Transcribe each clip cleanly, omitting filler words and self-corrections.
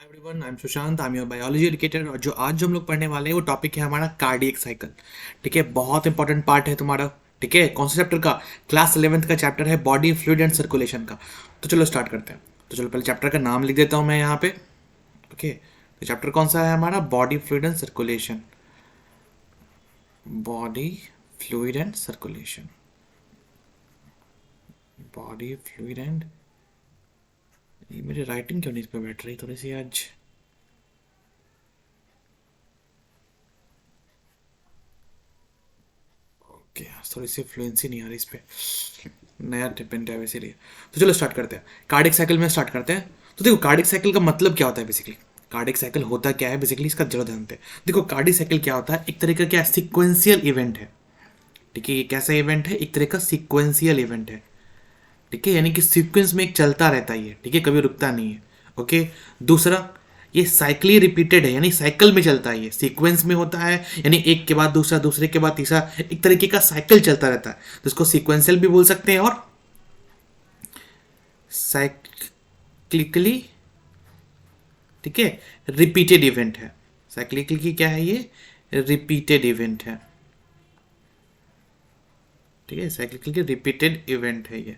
Hi everyone, I am Sushant, I am your biology educator. और जो हम लोग पढ़ने वाले हैं वो टॉपिक है हमारा कार्डियक साइकिल। ठीक है, बहुत इंपॉर्टेंट पार्ट है तुम्हारा। ठीक है, कौन सा चैप्टर का? क्लास 11th का चैप्टर है बॉडी फ्लूइड एंड सर्कुलेशन का। तो चलो स्टार्ट करते हैं। तो चलो पहले चैप्टर का नाम लिख देता हूँ मैं यहाँ पे। ओके, तो चैप्टर कौन सा है हमारा? Body fluid and circulation. Body fluid and circulation. Body fluid and, ये मेरी राइटिंग क्यों नहीं इस पर बैठ रही थोड़ी सी आज? ओके, थोड़ी सी फ्लुएंसी नहीं आ रही इस पे। नया डिपेंड है वैसे लिए। तो चलो स्टार्ट करते हैं, कार्डिक साइकिल में स्टार्ट करते हैं। तो देखो, कार्डिक साइकिल का मतलब क्या होता है बेसिकली? कार्डिक साइकिल होता क्या है बेसिकली, इसका जरूर ध्यान दें। देखो, कार्डिक साइकिल क्या होता है? एक तरह का क्या सिक्वेंशियल इवेंट है। ठीक है, ये कैसा इवेंट है? एक तरह का सिक्वेंशियल इवेंट है। ठीक है, यानी कि सीक्वेंस में एक चलता रहता है ये। ठीक है, कभी रुकता नहीं है। ओके, दूसरा, ये साइक्ली रिपीटेड है, यानी साइकिल में चलता है। ये सीक्वेंस में होता है, यानी एक के बाद दूसरा, दूसरे के बाद तीसरा, एक तरीके का साइकिल चलता रहता है। तो इसको सीक्वेंशियल भी बोल सकते हैं और साइक्लिकली, ठीक है, रिपीटेड इवेंट है। साइक्लिकली क्या है ये? रिपीटेड इवेंट है। ठीक है, साइक्लिकली रिपीटेड इवेंट है ये।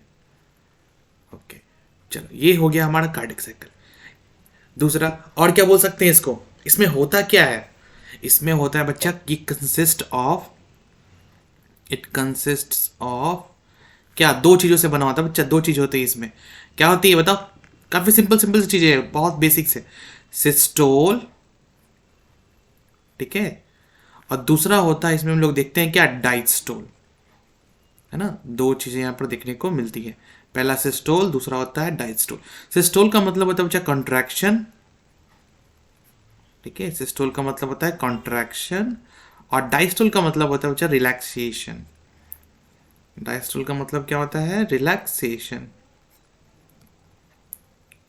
ओके, चलो ये हो गया हमारा कार्डिक साइकिल। दूसरा, और क्या बोल सकते हैं इसको? इसमें होता क्या है? इसमें होता है बच्चा कि इट कंसिस्ट ऑफ क्या? दो चीजों से बना होता है बच्चा। दो चीज होती है इसमें। क्या होती है बताओ? काफी सिंपल सिंपल सी चीजें हैं, बहुत बेसिक से। सिस्टोल, ठीक है, और दूसरा होता है इसमें हम लोग देखते हैं क्या? डाइस्टोल। है ना, दो चीजें यहां पर देखने को मिलती है। पहला सिस्टोल, दूसरा होता है डाइस्टोल। सिस्टोल का मतलब होता है बच्चा कॉन्ट्रैक्शन। ठीक है, सिस्टोल का मतलब होता है कॉन्ट्रैक्शन, और डायस्टोल का मतलब होता है बच्चा रिलैक्सेशन। डायस्टोल का मतलब क्या होता है? रिलैक्सेशन।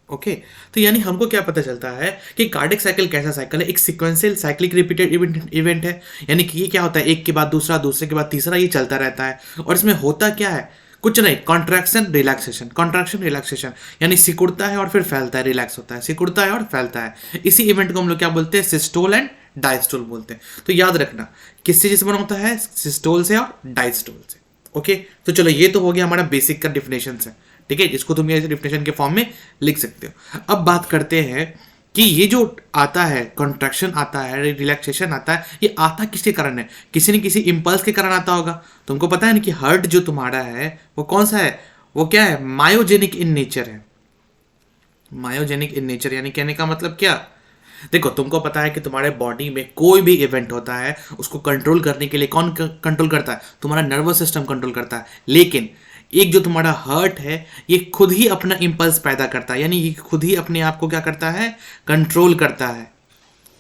ओके, तो यानी हमको क्या पता चलता है कि कार्डिक साइकिल कैसा साइकिल है? एक सीक्वेंशियल साइक्लिक रिपीटेड इवेंट है। यानी कि ये क्या होता है? एक के बाद दूसरा, दूसरे के बाद तीसरा, ये चलता रहता है। और इसमें होता क्या है? कुछ नहीं, कॉन्ट्रैक्शन रिलैक्सेशन, कॉन्ट्रैक्शन रिलैक्सेशन, यानी सिकुड़ता है और फिर फैलता है, रिलैक्स होता है, सिकुड़ता है और फैलता है। इसी इवेंट को हम लोग क्या बोलते हैं? सिस्टोल एंड डायस्टोल बोलते हैं। तो याद रखना, किससे जिस बना होता है? सिस्टोल से और डायस्टोल से। ओके, तो चलो ये तो हो गया हमारा बेसिक का डिफिनेशन है। ठीक है, इसको तुम ऐसे डिफिनेशन के फॉर्म में लिख सकते हो। अब बात करते हैं कि ये जो आता है, कॉन्ट्रैक्शन आता है, रिलैक्सेशन आता है, ये आता किसके कारण है? किसी न किसी इम्पल्स के कारण आता होगा। तुमको पता है ना कि हार्ट जो तुम्हारा है वो कौन सा है? वो क्या है? मायोजेनिक इन नेचर है। मायोजेनिक इन नेचर यानी कहने का मतलब क्या? देखो, तुमको पता है कि तुम्हारे बॉडी में कोई भी इवेंट होता है, उसको कंट्रोल करने के लिए कौन कंट्रोल करता है? तुम्हारा नर्वस सिस्टम कंट्रोल करता है। लेकिन एक जो तुम्हारा हार्ट है, ये खुद ही अपना इंपल्स पैदा करता है, यानी ये खुद ही अपने आप को क्या करता है? कंट्रोल करता है।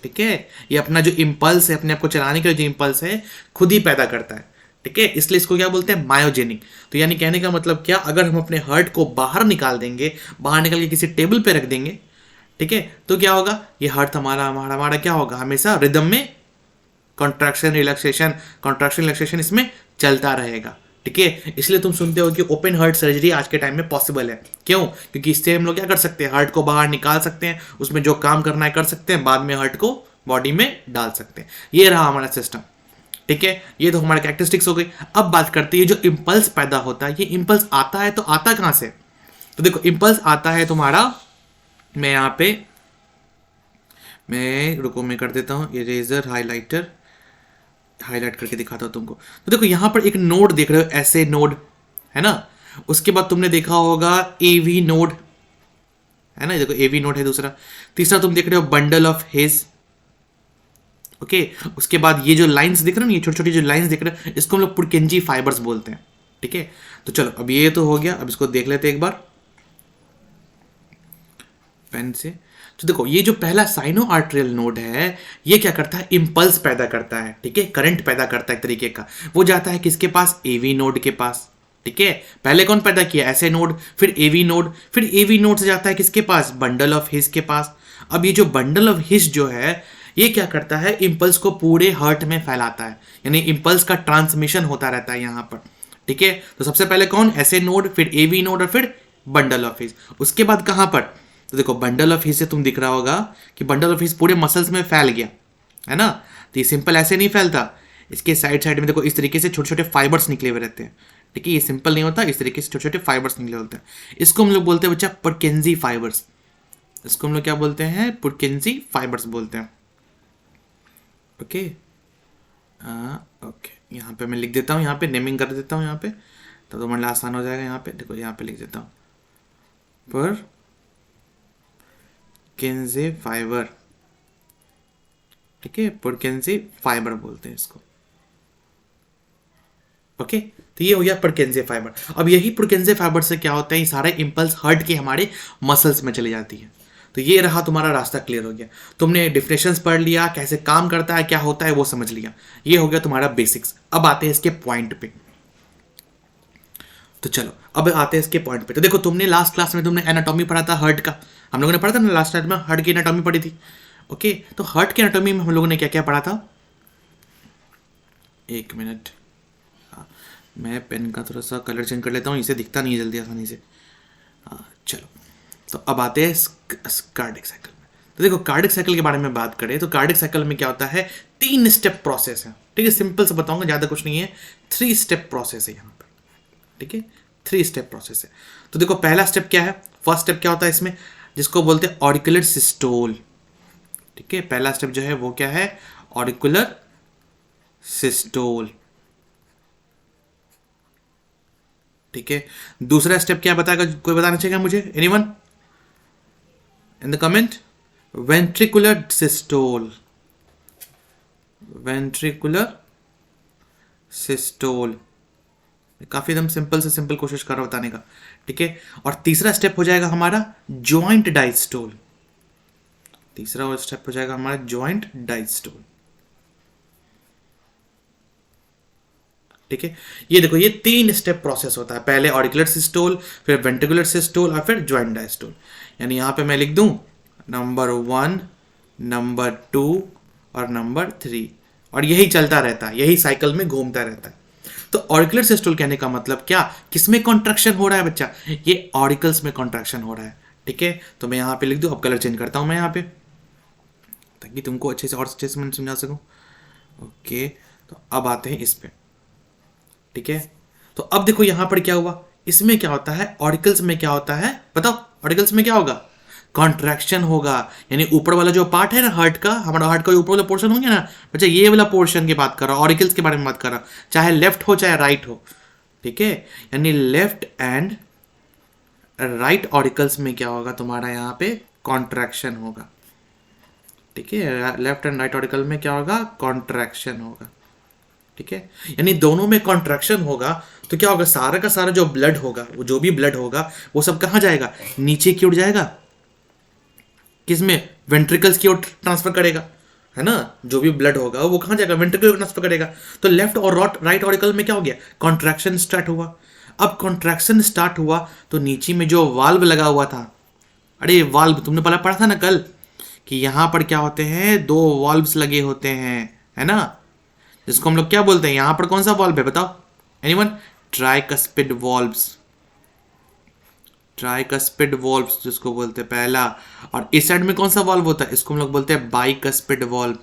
ठीक है, ये अपना जो इंपल्स है, अपने आप को चलाने के लिए जो इंपल्स है, खुद ही पैदा करता है। ठीक है, इसलिए इसको क्या बोलते हैं? मायोजेनिक। तो यानी कहने का मतलब क्या? अगर हम अपने हार्ट को बाहर निकाल देंगे, बाहर निकाल के किसी टेबल पे रख देंगे, ठीक है, तो क्या होगा? ये हार्ट हमारा हमारा हमारा क्या होगा? हमेशा रिदम में कॉन्ट्रैक्शन रिलैक्सेशन, कॉन्ट्रैक्शन रिलैक्सेशन इसमें चलता रहेगा। ठीक है, इसलिए तुम सुनते हो कि ओपन हार्ट सर्जरी आज के टाइम में पॉसिबल है। क्यों? क्योंकि इससे हम लोग क्या कर सकते हैं? हार्ट को बाहर निकाल सकते हैं, उसमें जो काम करना है कर सकते हैं, बाद में हार्ट को बॉडी में डाल सकते हैं। ये रहा हमारा सिस्टम। ठीक है, ये तो हमारे कैरेक्टरिस्टिक्स हो गई। अब बात करते हैं जो इंपल्स पैदा होता है, ये इंपल्स आता है तो आता कहां से? तो देखो, इंपल्स आता है तुम्हारा, मैं यहाँ पे, मैं रुको, मैं कर देता हूँ इरेजर हाइलाइटर, हाईलाइट करके दिखाता हूँ तुमको। तो देखो, यहाँ पर एक नोड देख रहे हो, ऐसे नोड है ना। उसके बाद तुमने देखा होगा एवी नोड, है ना, देखो एवी नोड है दूसरा। तीसरा तुम देख रहे हो बंडल ऑफ हेज। ओके, उसके बाद ये जो लाइंस दिख रहे हो ना, ये छोटी छोटी जो लाइंस दिख रहे हो, इसको हम लोग पुरकेंजी फाइबर्स बोलते हैं। ठीक है, तो चलो अब ये तो हो गया। अब इसको देख लेते हैं एक बार पेन से। तो देखो, ये जो पहला साइनो आर्ट्रियल नोड है, ये क्या करता है? इंपल्स पैदा करता है। ठीक है, करंट पैदा करता है एक तरीके का। वो जाता है किसके पास? एवी नोड के पास। ठीक है, पहले कौन पैदा किया? ऐसे नोड, फिर एवी नोड, फिर एवी नोड से जाता है किसके पास? बंडल ऑफ हिस के पास। अब ये जो बंडल ऑफ हिस जो है, ये क्या करता है? इंपल्स को पूरे हार्ट में फैलाता है, यानी इंपल्स का ट्रांसमिशन होता रहता है यहां पर। ठीक है, तो सबसे पहले कौन? ऐसे नोड, फिर एवी नोड, और फिर बंडल ऑफ हिस। उसके बाद कहां पर? तो देखो बंडल ऑफ हीट से तुम दिख रहा होगा कि बंडल ऑफ हीट पूरे मसल्स में फैल गया, है ना। तो ये सिंपल ऐसे नहीं फैलता, इसके साइड साइड में देखो इस तरीके से छोटे छोटे फाइबर्स निकले हुए रहते हैं, ठीक है। ये सिंपल नहीं होता, इस तरीके से छोटे छोटे फाइबर्स निकले होते हैं। इसको हम लोग बोलते हैं बच्चा पुरकेंजी फाइबर्स। इसको हम लोग क्या बोलते हैं? पुरकेंजी फाइबर्स बोलते हैं। ओके ओके, यहाँ पे मैं लिख देता हूँ, यहाँ पे नेमिंग कर देता हूँ यहाँ पे, तो तुम्हारे आसान हो जाएगा। यहाँ पे देखो, यहाँ पे लिख देता हूँ पुरकेंजी फाइबर, ठीक है। पुरकेंजी फाइबर बोलते हैं इसको। ओके, तो ये हो गया पुरकेंजी फाइबर। अब यही पुरकेंजी फाइबर से क्या होता है, ये सारे इंपल्स हट के हमारे मसल्स में चली जाती है। तो ये रहा तुम्हारा रास्ता, क्लियर हो गया। तुमने डिफिनेशंस पढ़ लिया, कैसे काम करता है, क्या होता है वो समझ लिया। ये हो गया तुम्हारा बेसिक्स। अब आते हैं इसके पॉइंट पे। तो चलो अब आते हैं इसके पॉइंट पे। तो देखो, तुमने लास्ट क्लास में तुमने एनाटॉमी पढ़ा था हार्ट का, हम लोगों ने पढ़ा था ना लास्ट क्लास में, हार्ट की एनाटॉमी पढ़ी थी। ओके, तो हार्ट की एनाटॉमी में हम लोगों ने क्या क्या पढ़ा था? एक मिनट, मैं पेन का थोड़ा सा कलर चेंज कर लेता हूँ, इसे दिखता नहीं है जल्दी आसानी से। चलो, तो अब आते हैं कार्डिक साइकिल में। तो देखो, कार्डिक साइकिल के बारे में बात करें तो कार्डिक साइकिल में क्या होता है, 3 स्टेप प्रोसेस है, ठीक है। सिंपल से बताऊंगा, ज़्यादा कुछ नहीं है, 3 स्टेप प्रोसेस है यहाँ पर, ठीक है। 3 स्टेप प्रोसेस है। तो देखो, पहला स्टेप क्या है, फर्स्ट स्टेप क्या होता है इसमें, जिसको बोलते हैं ऑरिकुलर सिस्टोल, ठीक है। पहला स्टेप जो है वो क्या है, ऑरिकुलर सिस्टोल, ठीक है। दूसरा स्टेप क्या बताएगा, कोई बताना चाहिए मुझे? Anyone in the comment? Ventricular systole, ventricular systole. काफी एकदम सिंपल से सिंपल कोशिश कर रहा हूं बताने का, ठीक है। और तीसरा स्टेप हो जाएगा हमारा ज्वाइंट डायस्टोल, तीसरा स्टेप हो जाएगा हमारा ज्वाइंट डायस्टोल, ठीक है। ये देखो, ये 3 स्टेप प्रोसेस होता है, पहले ऑरिकुलर सिस्टोल, फिर वेंट्रिकुलर सिस्टोल और फिर ज्वाइंट डायस्टोल। यानी यहां पे मैं लिख दूं नंबर 1, नंबर 2 और नंबर 3, और यही चलता रहता है, यही साइकिल में घूमता रहता है। तो ऑरिकुलर सिस्टोल कहने का मतलब क्या, किसमें कॉन्ट्रैक्शन हो रहा है बच्चा, ये ऑरिकल्स में कॉन्ट्रैक्शन हो रहा है, ठीक है। तो मैं यहां पे लिख दूं, अब कलर चेंज करता हूं मैं यहां पे, ताकि तुमको अच्छे से और अच्छे से मैं समझा सकूं। ओके, तो अब आते हैं इस पे, ठीक है। तो अब देखो यहां पर क्या हुआ, इसमें क्या होता है, ऑरिकल्स में क्या होता है बताओ, ऑरिकल्स में क्या होगा, कॉन्ट्रैक्शन होगा। यानी ऊपर वाला जो पार्ट है ना हार्ट का, हमारा हार्ट का ऊपर वाला पोर्शन हो गया ना बच्चा, ये वाला पोर्शन की बात कर रहा हूं, ऑरिकल्स के बारे में बात कर रहा हूं, चाहे लेफ्ट हो चाहे राइट हो, ठीक है। यानी लेफ्ट एंड राइट ऑरिकल्स में क्या होगा तुम्हारा, यहाँ पे कॉन्ट्रैक्शन होगा, ठीक है। लेफ्ट एंड राइट ऑरिकल में क्या होगा, कॉन्ट्रैक्शन होगा, ठीक है। यानी दोनों में कॉन्ट्रैक्शन होगा तो क्या होगा, सारा का सारा जो ब्लड होगा, वो जो भी ब्लड होगा वो सब कहाँ जाएगा, नीचे की ओर जाएगा, किसमें, वेंट्रिकल्स की ओर ट्रांसफर करेगा, है ना। जो भी ब्लड होगा वो कहाँ जाएगा, वेंट्रिकल को ट्रांसफर करेगा। तो लेफ्ट और राइट ऑरिकल में क्या हो गया, कॉन्ट्रैक्शन स्टार्ट हुआ। अब कॉन्ट्रैक्शन स्टार्ट हुआ तो नीचे में जो वाल्व लगा हुआ था, अरे वाल्व तुमने पढ़ा था ना कल, कि यहां पर क्या होते हैं, 2 वाल्व्स लगे होते हैं, है ना, जिसको हम लोग क्या बोलते हैं, यहां पर कौन सा वाल्व है बताओ, anyone? Tricuspid valves, tricuspid valves जिसको बोलते हैं पहला। और इस साइड में कौन सा वाल्व होता है, इसको हम लोग बोलते हैं बाइकस्पिड वाल्व,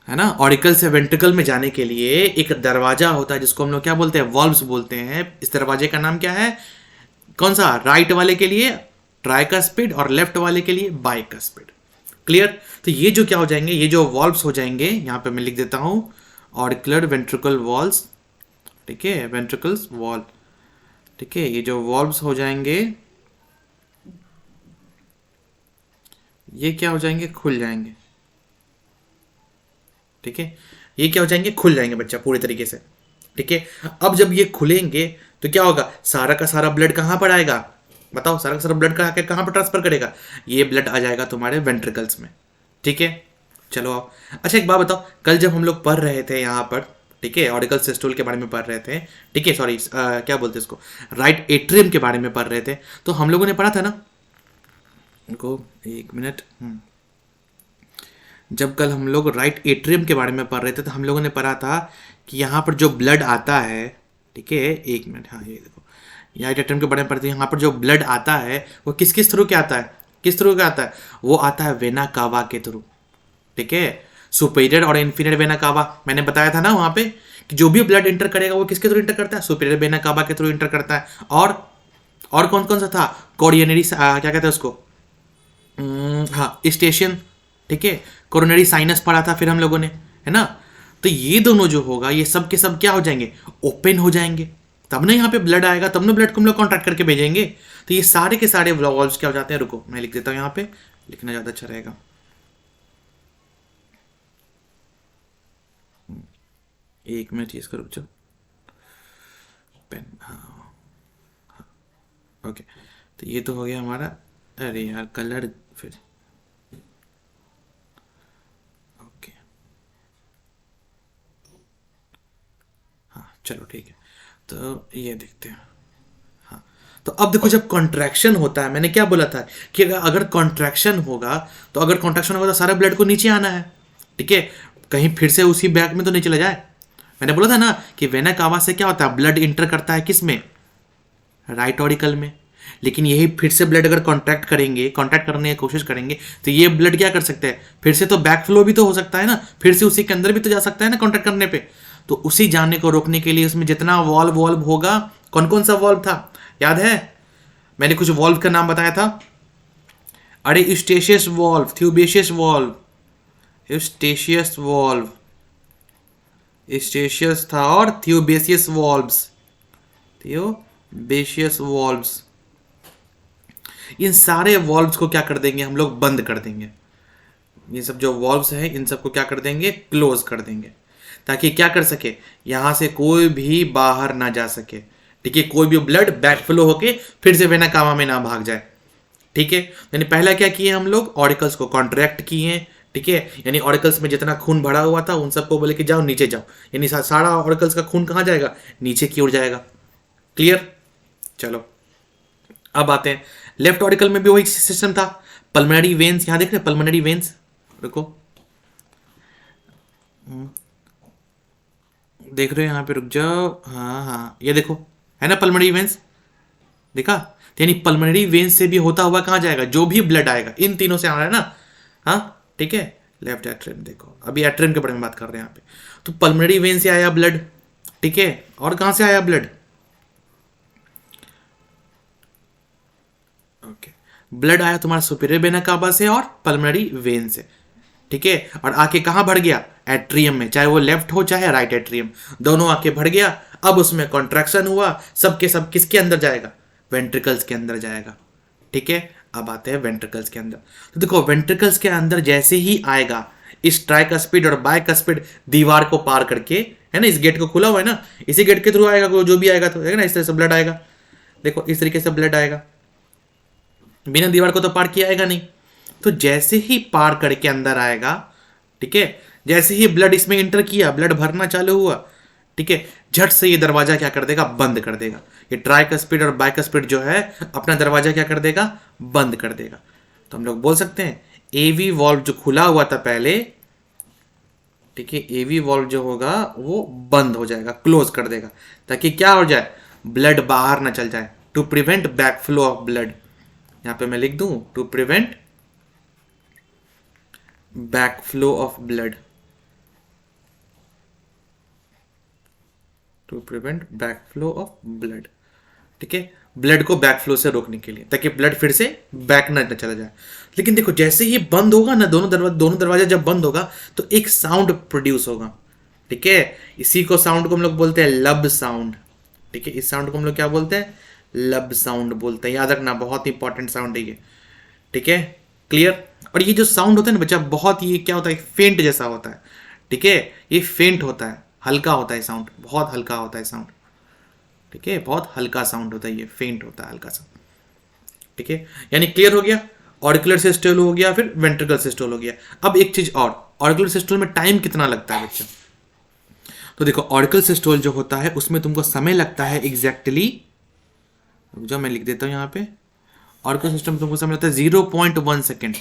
है ना। ऑरिकल से वेंट्रिकल में जाने के लिए एक दरवाजा होता है जिसको हम लोग क्या बोलते हैं, वाल्व्स बोलते हैं। इस दरवाजे का नाम क्या है, कौन सा, राइट वाले के लिए ट्राइकस्पिड और लेफ्ट वाले के लिए बाइकस्पिड, क्लियर। तो ये जो क्या हो जाएंगे, ये जो वॉल्व्स हो जाएंगे, यहां पे मैं लिख देता हूं ऑरिकुलर वेंट्रिकल वॉल्व्स, ठीक है, वेंट्रिकल्स वॉल, ठीक है। ये जो वॉल्व्स हो जाएंगे ये क्या हो जाएंगे, खुल जाएंगे, ठीक है। ये क्या हो जाएंगे, खुल जाएंगे बच्चा पूरी तरीके से, ठीक है। अब जब ये खुलेंगे तो क्या होगा, सारा का सारा ब्लड कहां पर आएगा बताओ, सारा का सारा ब्लड का आकर कहां पर ट्रांसफर करेगा, ये ब्लड आ जाएगा तुम्हारे वेंट्रिकल्स में, ठीक है। चलो आओ, अच्छा एक बात बताओ, कल जब हम लोग पढ़ रहे थे यहाँ पर, ठीक है, ऑरिकल सिस्टोल के बारे में पढ़ रहे थे, ठीक है, सॉरी क्या बोलते हैं इसको, राइट एट्रियम के बारे में पढ़ रहे थे, तो हम लोगों ने पढ़ा था ना, इनको एक मिनट, जब कल हम लोग राइट एट्रियम के बारे में पढ़ रहे थे तो हम लोगों ने पढ़ा था कि यहाँ पर जो ब्लड आता है, ठीक है, एक मिनट, हाँ ये देखो, या राइट एट्रियम के बारे में पढ़ते हैं। यहाँ पर जो ब्लड आता है वो किस किस थ्रू के आता है, किस थ्रू का आता है, वो आता है वेना कावा के थ्रू। ठीक है, सुपीरियर और इंफीरियर वेना कावा, मैंने बताया था ना वहां पे कि जो भी ब्लड इंटर करेगा वो किसके थ्रू इंटर करता है, सुपीरियर वेना कावा के थ्रू इंटर करता है। और कौन कौन सा था, कोरियनरी क्या कहते हैं उसको, हाँ स्टेशन। ठीक है, कोरोनरी साइनस पढ़ा था फिर हम लोगों ने, है ना। तो ये दोनों जो होगा ये सब के सब क्या हो जाएंगे, ओपन हो जाएंगे, तब ना यहाँ पे ब्लड आएगा, तब ना ब्लड को हम लोग कॉन्ट्रैक्ट करके भेजेंगे। तो ये सारे के सारे वॉल्व्स क्या हो जाते हैं, रुको मैं लिख देता हूँ यहाँ पे, लिखना ज़्यादा अच्छा रहेगा। एक मिनट इसको रुक जाओ, पेन, हाँ ओके। तो ये तो हो गया हमारा, अरे यार कलर फिर, ओके हाँ चलो ठीक है। तो ये देखते हैं, हाँ तो अब देखो जब कॉन्ट्रैक्शन होता है, मैंने क्या बोला था कि अगर कॉन्ट्रैक्शन होगा, तो अगर कॉन्ट्रैक्शन होगा तो सारा ब्लड को नीचे आना है। ठीक है, कहीं फिर से उसी बैग में तो नहीं चला जाए। मैंने बोला था ना कि वेना कावा से क्या होता है, ब्लड इंटर करता है किस में, राइट ऑरिकल में। लेकिन यही फिर से ब्लड अगर कॉन्ट्रैक्ट करेंगे, कॉन्ट्रैक्ट करने की कोशिश करेंगे, तो ये ब्लड क्या कर सकते हैं, फिर से तो बैक फ्लो भी तो हो सकता है ना, फिर से उसी के अंदर भी तो जा सकता है ना कॉन्ट्रैक्ट करने पे। तो उसी जाने को रोकने के लिए उसमें जितना वॉल्व वॉल्व होगा, कौन कौन सा वॉल्व था याद है, मैंने कुछ वॉल्व का नाम बताया था। अरे Eustachius valve, Thebesius valve, Eustachius valve, Eustachius था, और ट्यूबेशियस वॉल्व्स, ट्यूबेशियस वॉल्व्स। इन सारे वॉल्व्स को क्या कर देंगे हम लोग, बंद कर देंगे। ये सब जो वॉल्व्स हैं इन सबको क्या कर देंगे, क्लोज कर देंगे, ताकि क्या कर सके, यहां से कोई भी बाहर ना जा सके। ठीक है, कोई भी ब्लड बैक फ्लो होके फिर से वेना कावा में ना भाग जाए। ठीक है, यानी पहला क्या किए हम लोग, ऑरिकल्स को कॉन्ट्रैक्ट किए। ठीक है, यानी ऑरिकल्स में जितना खून भरा हुआ था उन सबको बोले कि जाओ नीचे जाओ, यानी सारा ऑरिकल्स का खून कहाँ जाएगा, नीचे की ओर जाएगा। क्लियर, चलो अब आते हैं लेफ्ट ऑरिकल में भी वही सिस्टम था, पल्मोनरी वेन्स, यहां देख रहे हैं पल्मोनरी वेन्स, रुको देख रहे हो यहाँ पे, रुक जाओ, हाँ हाँ ये देखो है ना पल्मोनरी वेन्स, देखा। तो यानी पल्मोनरी वेन्स से भी होता हुआ कहाँ जाएगा, जो भी ब्लड आएगा इन तीनों से आ रहा है ना, हाँ ठीक है। लेफ्ट एट्रियम देखो, अभी एट्रियम के बारे में बात कर रहे हैं यहाँ पे। तो पल्मोनरी वेन से आया ब्लड, ठीक है, और कहाँ से आया ब्लड, ओके, ब्लड आया तुम्हारा सुपीरियर वेना कावा से और पल्मोनरी वेन से। ठीक है, और आके कहां भर गया, एट्रियम में, चाहे वो लेफ्ट हो चाहे राइट एट्रियम, दोनों आके भर गया। अब उसमें कॉन्ट्रैक्शन हुआ, सब के सब किसके अंदर जाएगा, वेंट्रिकल्स के अंदर जाएगा। ठीक है, अब आते हैं वेंट्रिकल्स के अंदर। तो देखो वेंट्रिकल्स के अंदर जैसे ही आएगा, इस ट्राइकस्पिड और बाइकस्पिड दीवार को पार करके, है ना, इस गेट को खुला हुआ है ना, इसी गेट के थ्रू आएगा जो भी आएगा, तो है ना, इस तरह से ब्लड आएगा। देखो इस तरीके से ब्लड आएगा, बिना दीवार को तो पार किया आएगा नहीं। तो जैसे ही पार करके अंदर आएगा, ठीक है, जैसे ही ब्लड इसमें इंटर किया, ब्लड भरना चालू हुआ, ठीक है, झट से ये दरवाजा क्या कर देगा, बंद कर देगा। ये ट्राइकस्पिड और बाइकस्पिड जो है अपना दरवाजा क्या कर देगा, बंद कर देगा। तो हम लोग बोल सकते हैं एवी वॉल्व जो खुला हुआ था पहले, ठीक है, एवी वॉल्व जो होगा वो बंद हो जाएगा, क्लोज कर देगा, ताकि क्या हो जाए, ब्लड बाहर ना चल जाए, to prevent back flow of blood. यहां पे मैं लिख दूं, to prevent back flow of blood, to prevent back flow of blood. ठीक है, ब्लड को बैक फ्लो से रोकने के लिए, ताकि ब्लड फिर से बैक ना चला जाए। लेकिन देखो जैसे ही बंद होगा ना, दोनों दरवाजा जब बंद होगा तो एक साउंड प्रोड्यूस होगा। ठीक है, इसी को साउंड को हम लोग बोलते हैं लब साउंड। ठीक है, इस साउंड को हम लोग क्या बोलते हैं, लब साउंड बोलते हैं। याद रखना, बहुत इंपॉर्टेंट साउंड है ये। ठीक है, क्लियर। और ये जो साउंड होता है ना बच्चा, बहुत ये क्या होता है, फेंट जैसा होता है। ठीक है, ये फेंट होता है, हल्का होता है साउंड, बहुत हल्का होता है साउंड। ठीक है, बहुत हल्का साउंड होता है, ये फेंट होता है, हल्का सा। ठीक है, यानी क्लियर हो गया, ऑरिकुलर सिस्टोल हो गया, फिर वेंट्रिकल सिस्टोल हो गया। अब एक चीज और, ऑरिकुलर सिस्टोल में टाइम कितना लगता है बच्चा, तो देखो ऑरिकुलर सिस्टोल जो होता है उसमें तुमको समय लगता है एग्जैक्टली, जो मैं लिख देता हूं यहाँ पे, ऑरिकुलर सिस्टम तुमको समय लगता है 0.1 सेकेंड।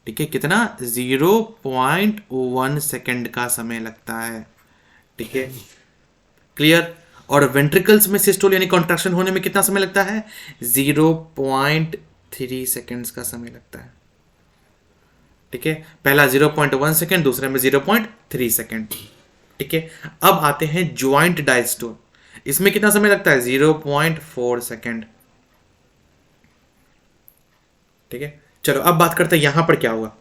ठीक है, कितना, 0.1 सेकेंड का समय लगता है। ठीक है, क्लियर। और वेंट्रिकल्स में सिस्टोल यानी कॉन्ट्रैक्शन होने में कितना समय लगता है? 0.3 सेकेंड्स का समय लगता है। ठीक है, पहला 0.1 सेकेंड, दूसरे में 0.3 सेकेंड। ठीक है, अब आते हैं ज्वाइंट डायस्टोल, इसमें कितना समय लगता है? 0.4 सेकेंड। ठीक है, चलो अब बात करते हैं यहां पर क्या हुआ।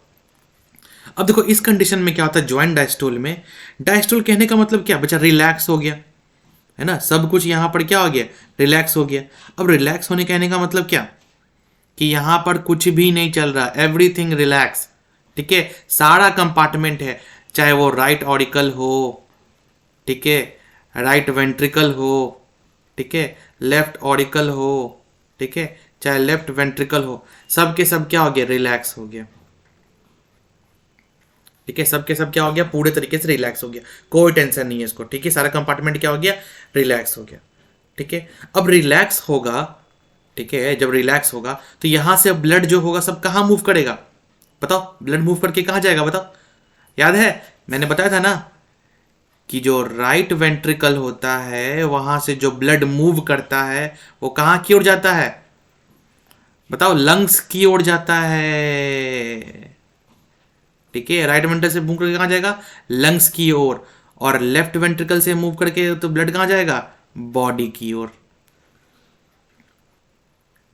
अब देखो इस कंडीशन में क्या होता है ज्वाइंट डायस्टोल में, डायस्टोल कहने का मतलब क्या बच्चा? रिलैक्स हो गया, है ना, सब कुछ यहां पर क्या हो गया? रिलैक्स हो गया। अब रिलैक्स होने कहने का मतलब क्या? कि यहां पर कुछ भी नहीं चल रहा, एवरीथिंग रिलैक्स। ठीक है, सारा कंपार्टमेंट है, चाहे वो राइट ऑरिकल हो, ठीक है, राइट वेंट्रिकल हो, ठीक है, लेफ्ट ऑरिकल हो, ठीक है, चाहे लेफ्ट वेंट्रिकल हो, सब के सब क्या हो गया? रिलैक्स हो गया। ठीक है, सब के सब क्या हो गया? पूरे तरीके से रिलैक्स हो गया, कोई टेंशन नहीं है इसको। ठीक है, सारा कंपार्टमेंट क्या हो गया? रिलैक्स हो गया। ठीक है, अब रिलैक्स होगा, ठीक है, जब रिलैक्स होगा तो यहां से ब्लड जो होगा सब कहां मूव करेगा? बताओ, ब्लड मूव करके कहां जाएगा? बताओ, याद है मैंने बताया था ना कि जो राइट वेंट्रिकल होता है वहां से जो ब्लड मूव करता है वो कहां की ओर जाता है? बताओ, लंग्स की ओर जाता है। ठीक है, राइट वेंट्रिकल से मूव करके कहां जाएगा? लंग्स की ओर। और लेफ्ट वेंट्रिकल से मूव करके तो ब्लड कहां जाएगा? बॉडी की ओर।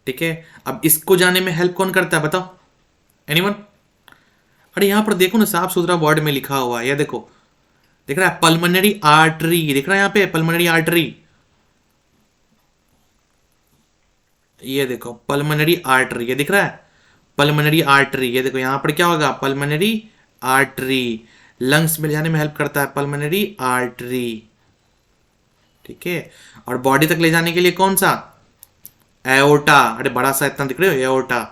ठीक है, अब इसको जाने में हेल्प कौन करता है? बताओ, एनीवन? अरे यहां पर देखो ना, साफ सुथरा वर्ड में लिखा हुआ है, ये देखो, दिख रहा है पल्मोनरी आर्टरी, दिख रहा है यहाँ पे पल्मोनरी आर्टरी, ये देखो पल्मोनरी आर्टरी, ये दिख रहा है पल्मोनरी आर्टरी। ये देखो यहाँ पर क्या होगा? पल्मोनरी आर्टरी, लंग्स में जाने में हेल्प करता है पल्मोनरी आर्टरी। ठीक है, और बॉडी तक ले जाने के लिए कौन सा? एओर्टा। अरे बड़ा सा इतना दिख रहे हो, एओर्टा।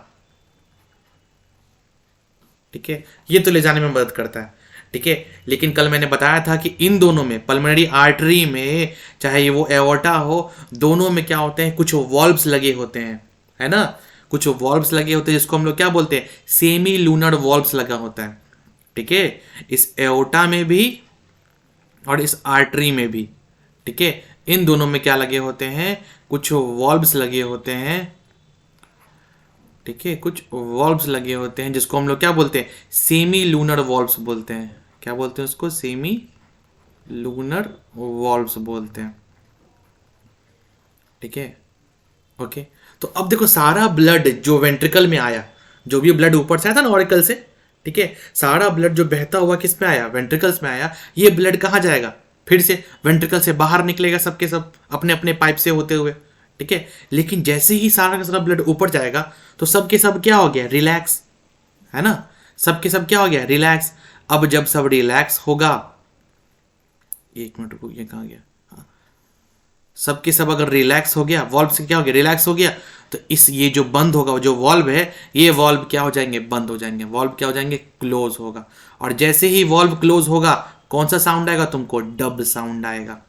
ठीक है, ये तो ले जाने में मदद करता है। ठीक है, लेकिन कल मैंने बताया था कि इन दोनों में, पल्मोनरी आर्टरी में चाहे ये वो एओर्टा हो, दोनों में क्या होते हैं? कुछ वॉल्व्स लगे होते हैं, है ना, कुछ वॉल्व्स लगे होते हैं जिसको हम लोग क्या बोलते हैं? सेमी लूनर वॉल्व्स लगा होता है। ठीक है, इस एओर्टा में भी और इस आर्टरी में भी। ठीक है, इन दोनों में क्या लगे होते हैं? कुछ वॉल्व्स लगे होते हैं। ठीक है, कुछ वॉल्व्स लगे होते हैं जिसको हम लोग क्या बोलते हैं? सेमी लूनर वॉल्व्स बोलते हैं। क्या बोलते हैं उसको? सेमी लूनर वॉल्व्स बोलते हैं। ठीक है, ओके। तो अब देखो सारा ब्लड जो वेंट्रिकल में आया, जो भी ब्लड ऊपर से आया था ना ऑरिकल से, ठीक है, सारा ब्लड जो बहता हुआ किस में आया? वेंट्रिकल्स में आया। ये ब्लड कहाँ जाएगा? फिर से वेंट्रिकल से बाहर निकलेगा, सबके सब अपने अपने पाइप से होते हुए। ठीक है, लेकिन जैसे ही सारा का सारा ब्लड ऊपर जाएगा तो सब के सब क्या हो गया? रिलैक्स, है ना, सब के सब क्या हो गया? रिलैक्स। अब जब सब रिलैक्स होगा, एक मिनट रुको, ये कहाँ गया? हाँ, सबके सब अगर रिलैक्स हो गया, वॉल्व से क्या हो गया? रिलैक्स हो गया, तो इस ये जो बंद होगा, जो वॉल्व है, ये वॉल्व क्या हो जाएंगे? बंद हो जाएंगे। वॉल्व क्या हो जाएंगे? क्लोज होगा। और जैसे ही वॉल्व क्लोज होगा, कौन सा साउंड आएगा तुमको? डब साउंड आएगा,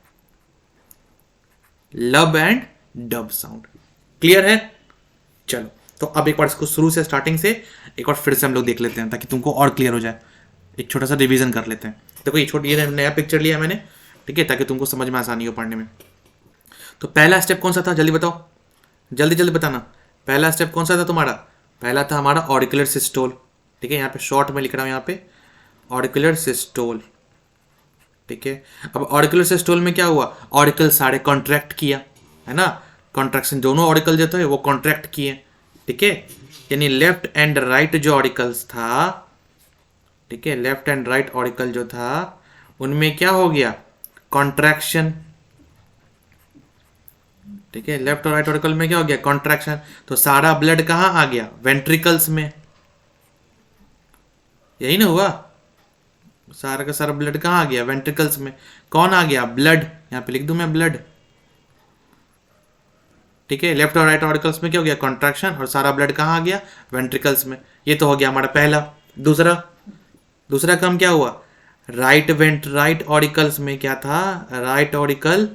लब एंड डब साउंड। क्लियर है? चलो, तो अब एक बार इसको शुरू से, स्टार्टिंग से एक बार फिर से हम लोग देख लेते हैं ताकि तुमको और क्लियर हो जाए। एक छोटा सा रिवीजन कर लेते हैं। देखो ये नया पिक्चर लिया मैंने, ठीक है, ताकि तुमको समझ में आसानी हो पढ़ने में। तो पहला स्टेप कौन सा था? जल्दी बताओ, जल्दी जल्दी बताना। पहला स्टेप कौन सा था तुम्हारा? पहला था हमारा ऑरिकुलर सिस्टोल। ठीक है, यहाँ पे शॉर्ट में लिख रहा हूँ, यहाँ पे ऑरिकुलर सिस्टोल। ठीक है, अब ऑरिकुलर सिस्टोल में क्या हुआ? ऑरिकल सारे कॉन्ट्रैक्ट किया, है ना, कॉन्ट्रैक्शन, दोनों ऑरिकल जो थे वो कॉन्ट्रैक्ट किए। ठीक है, यानी लेफ्ट एंड राइट जो ऑरिकल्स था, ठीक है, लेफ्ट एंड राइट ऑरिकल जो था, उनमें क्या हो गया? कॉन्ट्रैक्शन। ठीक है, लेफ्ट और राइट ऑरिकल में क्या हो गया? कॉन्ट्रैक्शन। तो सारा ब्लड कहां आ गया? वेंट्रिकल्स में। यही ना हुआ? सारा का सारा ब्लड कहां आ गया? वेंट्रिकल्स में। कौन आ गया? ब्लड। यहां पे लिख दूं मैं ब्लड। ठीक है, लेफ्ट और राइट ऑरिकल्स में क्या हो गया? कॉन्ट्रैक्शन। और सारा ब्लड कहां आ गया? वेंट्रिकल्स में। ये तो हो गया हमारा पहला। दूसरा, दूसरा काम क्या हुआ? राइट ऑरिकल्स में क्या था? राइट ऑरिकल,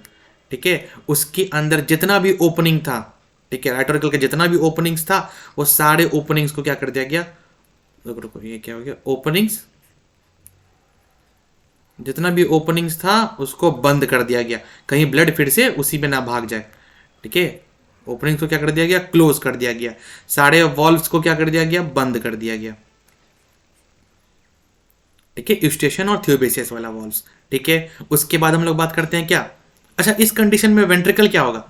ठीक है, उसके अंदर जितना भी ओपनिंग था, ठीक है, राइट ऑरिकल के जितना भी ओपनिंग्स था, वो सारे ओपनिंग्स को क्या कर दिया गया? रुको रुको, ये क्या हो गया? ओपनिंग्स जितना भी ओपनिंग्स था उसको बंद कर दिया गया, कहीं ब्लड फिर से उसी में ना भाग जाए। ठीक है, ओपनिंग को क्या कर दिया गया, क्लोज कर दिया गया। सारे वॉल्व्स को क्या कर दिया गया, बंद कर दिया गया। ठीक है, यूस्टेशन और थियोबेसियस वाला वॉल्व्स। ठीक है, उसके बाद हम लोग बात करते हैं क्या, अच्छा इस कंडीशन में वेंट्रिकल क्या होगा,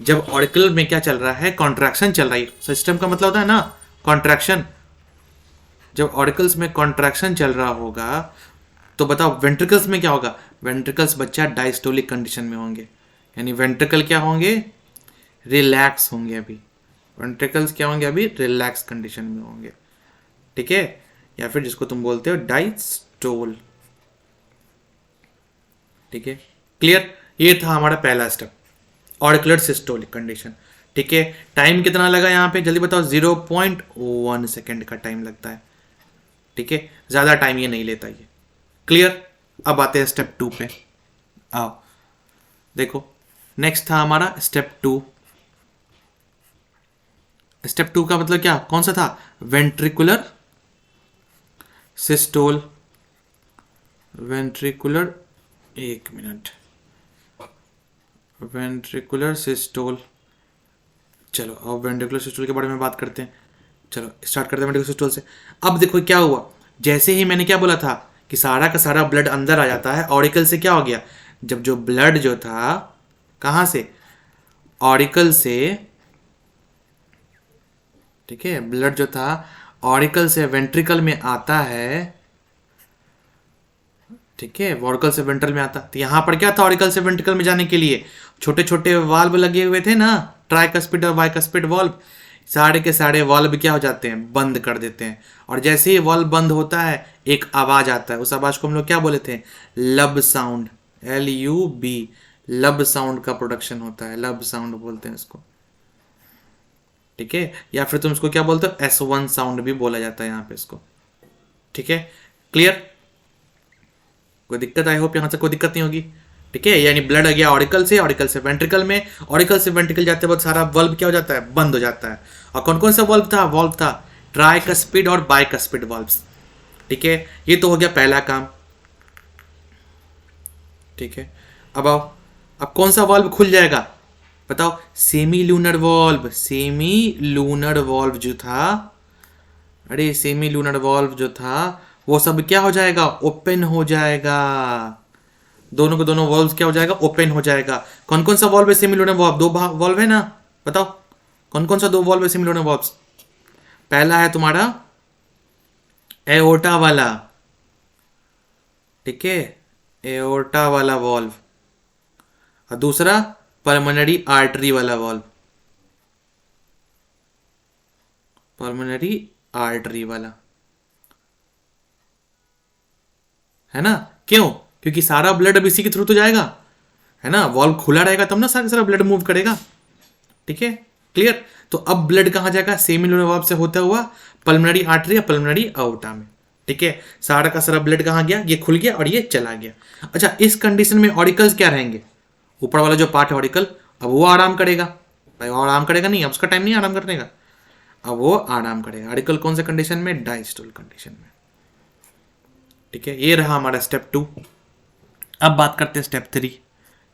जब ऑरिकल में क्या चल रहा है, कॉन्ट्रैक्शन चल रहा है। सिस्टम का मतलब होता है ना कॉन्ट्रैक्शन। जब ऑरिकल्स में कॉन्ट्रैक्शन चल रहा होगा तो बताओ वेंट्रिकल्स में क्या होगा, वेंट्रिकल्स बच्चा डायस्टोलिक कंडीशन में होंगे, यानी वेंट्रिकल क्या होंगे, रिलैक्स होंगे। अभी वेंट्रिकल्स क्या होंगे, अभी रिलैक्स कंडीशन में होंगे। ठीक है, या फिर जिसको तुम बोलते हो डायस्टोल। ठीक है, क्लियर, ये था हमारा पहला स्टेप, ऑरिकुलर सिस्टोलिक कंडीशन। ठीक है, टाइम कितना लगा यहाँ पे जल्दी बताओ, 0.1 सेकेंड का टाइम लगता है। ठीक है, ज्यादा टाइम ये नहीं लेता ये। क्लियर, अब आते हैं स्टेप 2 पे। आओ देखो, नेक्स्ट था हमारा स्टेप 2। स्टेप 2 का मतलब क्या, कौन सा था, वेंट्रिकुलर सिस्टोल। वेंट्रिकुलर, एक मिनट, वेंट्रिकुलर सिस्टोल। चलो अब वेंट्रिकुलर सिस्टोल के बारे में बात करते हैं। चलो स्टार्ट करते हैं वेंट्रिकुलर सिस्टोल से। अब देखो क्या हुआ, जैसे ही मैंने क्या बोला था कि सारा का सारा ब्लड अंदर आ जाता है, ऑरिकल से क्या हो गया, जब जो ब्लड जो था कहाँ से, ऑरिकल से, ठीक है, ब्लड जो था ऑरिकल से वेंट्रिकल में आता है। ठीक है, ऑरिकल से वेंट्रल में आता, तो यहां पर क्या था, ऑरिकल से वेंट्रिकल में जाने के लिए छोटे छोटे वाल्व लगे हुए थे ना, ट्राइकस्पिड और बाइकस्पिड वाल्व। सारे के सारे वाल्व क्या हो जाते हैं, बंद कर देते हैं। और जैसे ही वाल्व बंद होता है एक आवाज आता है, उस आवाज को हम लोग क्या बोले थे, लब साउंड, LUB, लब साउंड का प्रोडक्शन होता है, लब साउंड बोलते हैं इसको। ठीक है, या फिर तुम इसको क्या बोलते हो, S1 साउंड भी बोला जाता है यहाँ पे इसको। ठीक है, क्लियर, कोई दिक्कत, आई होप यहां से कोई दिक्कत नहीं होगी। ठीक है, यानी ब्लड आ गया ऑरिकल से वेंट्रिकल में, ऑरिकल से वेंट्रिकल जाते वक्त सारा वल्व क्या हो जाता है, बंद हो जाता है। और कौन कौन सा वल्व था ट्राइकस्पिड और बाइकस्पिड वल्व्स। ठीक है, ये तो हो गया पहला काम। ठीक है, अब आओ, अब कौन सा वॉल्व खुल जाएगा बताओ, semi lunar valve. Semi lunar valve जो था, अरे सेमी लूनर वॉल्व जो था वो सब क्या हो जाएगा, ओपन हो जाएगा। दोनों के दोनों वॉल्व क्या हो जाएगा, ओपन हो जाएगा। कौन कौन सा वॉल्व है सेमी लूनर वॉल्व, दो वॉल्व है ना, बताओ कौन कौन सा दो वॉल्व है सेमी लूनर वॉल्व। पहला है तुम्हारा एओर्टा वाला, ठीक है, एओर्टा वाला वॉल्व, और दूसरा पल्मोनरी आर्टरी वाला वॉल्व, पल्मोनरी आर्टरी वाला, है ना। क्यों, क्योंकि सारा ब्लड अब इसी के थ्रू तो जाएगा, है ना, वॉल्व खुला रहेगा तब ना सारा सारा ब्लड मूव करेगा। ठीक है, क्लियर, तो अब ब्लड कहां जाएगा, सेमिलुनर वॉल्व से होता हुआ पल्मोनरी आर्टरी या पल्मोनरी आउटा में। ठीक है, सारा का सारा ब्लड कहां गया, ये खुल गया और ये चला गया। अच्छा, इस कंडीशन में ऑरिकल्स क्या रहेंगे, ऊपर वाला जो पार्ट है ऑरिकल, अब वो आराम करेगा भाई, वो आराम करेगा नहीं, अब उसका टाइम नहीं आराम करने का, अब वो आराम करेगा। ऑरिकल कौन से कंडीशन में, डायस्टोल कंडीशन में। ठीक है, ये रहा हमारा स्टेप 2। अब बात करते हैं स्टेप 3।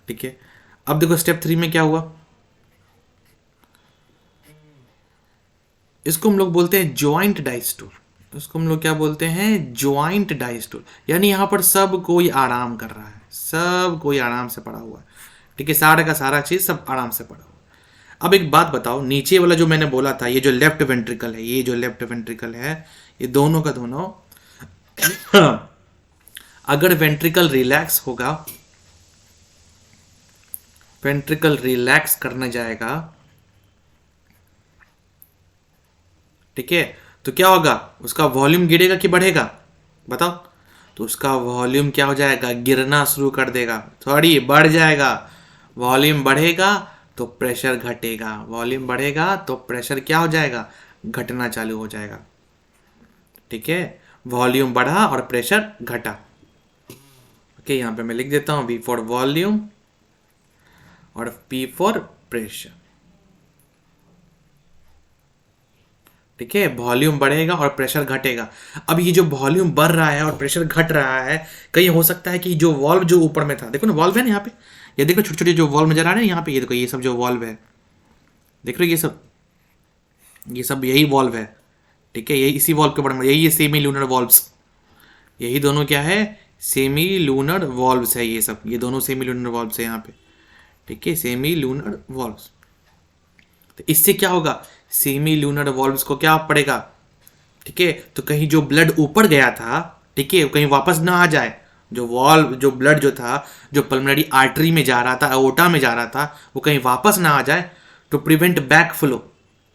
ठीक है, अब देखो स्टेप 3 में क्या हुआ, इसको हम लोग बोलते हैं ज्वाइंट डायस्टोल। इसको हम लोग क्या बोलते हैं, ज्वाइंट डायस्टोल, यानी यहां पर सब कोई आराम कर रहा है, सब कोई आराम से पड़ा हुआ है। ठीक है, सारा का सारा चीज सब आराम से पड़ा हुआ है। अब एक बात बताओ, नीचे वाला जो मैंने बोला था, ये जो लेफ्ट वेंट्रिकल है, ये जो लेफ्ट वेंट्रिकल है, ये दोनों का दोनों अगर वेंट्रिकल रिलैक्स होगा, वेंट्रिकल रिलैक्स करने जाएगा, ठीक है, तो क्या होगा, उसका वॉल्यूम गिरेगा कि बढ़ेगा बताओ, तो उसका वॉल्यूम क्या हो जाएगा, गिरना शुरू कर देगा, सॉरी बढ़ जाएगा। वॉल्यूम बढ़ेगा तो प्रेशर घटेगा, वॉल्यूम बढ़ेगा तो प्रेशर क्या हो जाएगा, घटना चालू हो जाएगा। ठीक है, वॉल्यूम बढ़ा और प्रेशर घटा। ओके, यहां पे मैं लिख देता हूं V फॉर वॉल्यूम और P फॉर प्रेशर। ठीक है, वॉल्यूम बढ़ेगा और प्रेशर घटेगा। अब ये जो वॉल्यूम बढ़ रहा है और प्रेशर घट रहा है, कहीं हो सकता है कि जो वॉल्व जो ऊपर में था, देखो ना वॉल्व है ना यहाँ पे, ये देखो छोटे छोटे जो वॉल्व नजर आ रहे हैं यहाँ पे, ये देखो ये सब जो वॉल्व है, देख रहे हो ये सब यही वॉल्व है। ठीक है, यही इसी वॉल्व के बड़े यही सेमी लूनर वॉल्व्स, यही दोनों क्या है, सेमी लूनर वॉल्व्स है ये सब, ये दोनों सेमी लूनर वॉल्व्स है यहाँ पे। ठीक है, सेमी लूनर वॉल्व्स। तो इससे क्या होगा, सेमी लूनर वॉल्व्स को क्या पड़ेगा, ठीक है, तो कहीं जो ब्लड ऊपर गया था, ठीक है, कहीं वापस ना आ जाए, जो वॉल्व जो ब्लड जो था, जो पल्मोनरी आर्टरी में जा रहा था, अओर्टा में जा रहा था, वो कहीं वापस ना आ जाए, टू प्रिवेंट बैक फ्लो।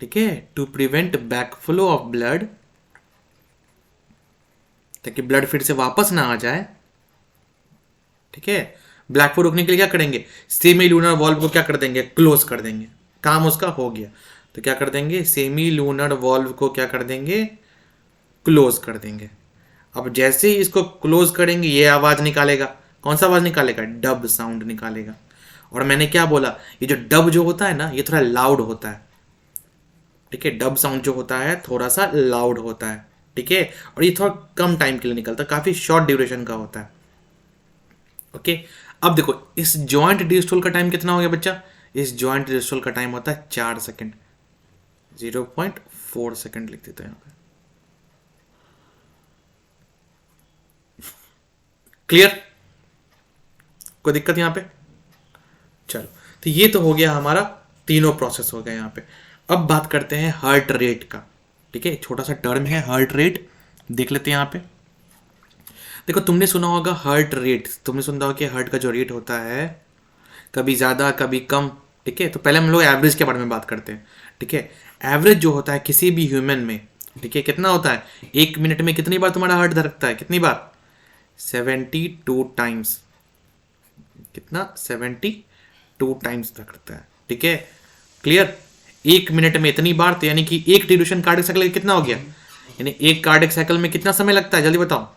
ठीक है, to prevent back flow of blood, ताकि ब्लड फिर से वापस ना आ जाए। ठीक है, ब्लैक फ्लो रोकने के लिए क्या करेंगे, सेमी लूनर वॉल्व को क्या कर देंगे, क्लोज कर देंगे, काम उसका हो गया। तो क्या कर देंगे, सेमी लूनर वॉल्व को क्या कर देंगे, क्लोज कर देंगे। अब जैसे ही इसको क्लोज करेंगे, ये आवाज निकालेगा, कौन सा आवाज निकालेगा, डब साउंड निकालेगा। और मैंने क्या बोला, ये जो डब जो होता है ना, ये थोड़ा लाउड होता है। ठीक है, डब साउंड जो होता है थोड़ा सा लाउड होता है। ठीक है, और ये थोड़ा कम टाइम के लिए निकलता है, काफी शॉर्ट ड्यूरेशन का होता है। ओके, अब देखो इस जॉइंट डिस्टोल का टाइम कितना हो गया बच्चा, इस जॉइंट डिस्टोल का टाइम होता है 4 सेकंड, 0.4 सेकंड लिख देते हैं यहाँ पे। क्लियर, कोई दिक्कत यहाँ पे, चलो। तो ये तो हो गया हमारा, तीनों प्रोसेस हो गए यहाँ पे। अब बात करते हैं हार्ट रेट का। ठीक है, छोटा सा टर्म है हार्ट रेट, देख लेते हैं यहाँ पे। देखो तुमने सुना होगा हार्ट रेट, तुमने सुना होगा कि हार्ट का जो रेट होता है कभी ज़्यादा कभी कम। ठीक है, तो पहले हम लोग एवरेज के बारे में बात करते हैं। ठीक है, एवरेज जो होता है किसी भी ह्यूमन में, ठीक है, कितना होता है, 1 मिनट में कितनी बार तुम्हारा हार्ट धड़कता है, कितनी बार, 72 टाइम्स। कितना, 72 टाइम्स धड़कता है। ठीक है, क्लियर, 1 मिनट में इतनी बार, तो यानी कि एक ड्यूरेशन कार्डियक साइकिल कितना हो गया, यानी एक कार्डियक साइकिल में कितना समय लगता है, जल्दी बताओ।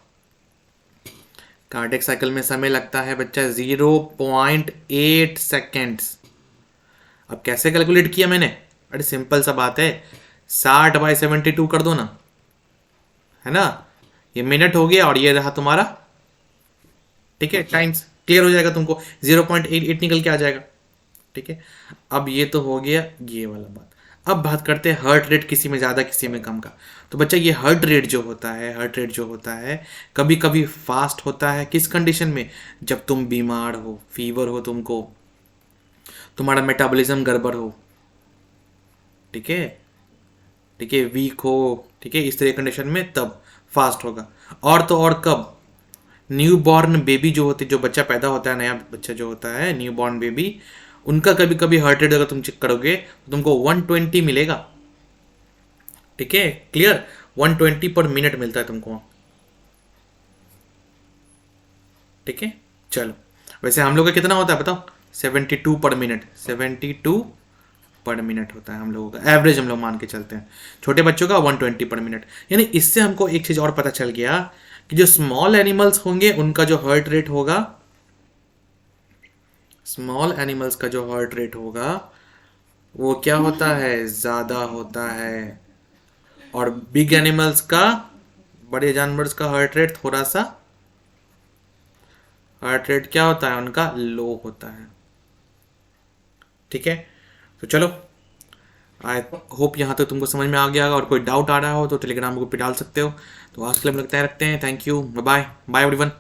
कार्डियक साइकिल में समय लगता है बच्चा 0.8 सेकेंड्स। अब कैसे कैलकुलेट किया मैंने, अरे सिंपल सा बात है, 60/72 कर दो ना, है ना, ये मिनट हो गया और ये रहा तुम्हारा, ठीक है, टाइम्स। क्लियर हो जाएगा तुमको, 0.88 निकल के आ जाएगा। ठीक है, अब ये तो हो गया ये वाला बात। अब बात करते हैं हार्ट रेट, किसी में ज़्यादा किसी में कम का। तो बच्चा ये हार्ट रेट जो होता है, हार्ट रेट जो होता है कभी कभी फास्ट होता है, किस कंडीशन में, जब तुम बीमार हो, फीवर हो तुमको, तुम्हारा मेटाबॉलिज्म गड़बड़ हो, ठीक है, ठीक है, वीक हो, ठीक है, इस तरह कंडीशन में तब फास्ट होगा। और तो और कब, न्यू बॉर्न बेबी जो होते, जो बच्चा पैदा होता है, नया बच्चा जो होता है न्यू बॉर्न बेबी, उनका कभी कभी हार्ट रेट अगर तुम चेक करोगे तो तुमको 120 मिलेगा। ठीक है, क्लियर, 120 पर मिनट मिलता है तुमको। ठीक है, चलो, वैसे हम लोग का कितना होता है बताओ, 72 पर मिनट, 72 पर मिनट होता है हम लोगों का एवरेज, हम लोग मान के चलते हैं। छोटे बच्चों का 120 पर मिनट। यानी इससे हमको एक चीज और पता चल गया कि जो स्मॉल एनिमल्स होंगे उनका जो हार्ट रेट होगा, स्मॉल एनिमल्स का जो हार्ट रेट होगा वो क्या होता है, ज्यादा होता है। और बिग एनिमल्स का, बड़े जानवर्स का हार्ट रेट थोड़ा सा, हार्ट रेट क्या होता है उनका, लो होता है। ठीक है, तो चलो, आई होप यहाँ तक तुमको समझ में आ गया होगा। और कोई डाउट आ रहा हो तो टेलीग्राम ग्रुप पे डाल सकते हो। तो आज के लिए हम लगता है रखते हैं, thank you, bye bye, bye everyone.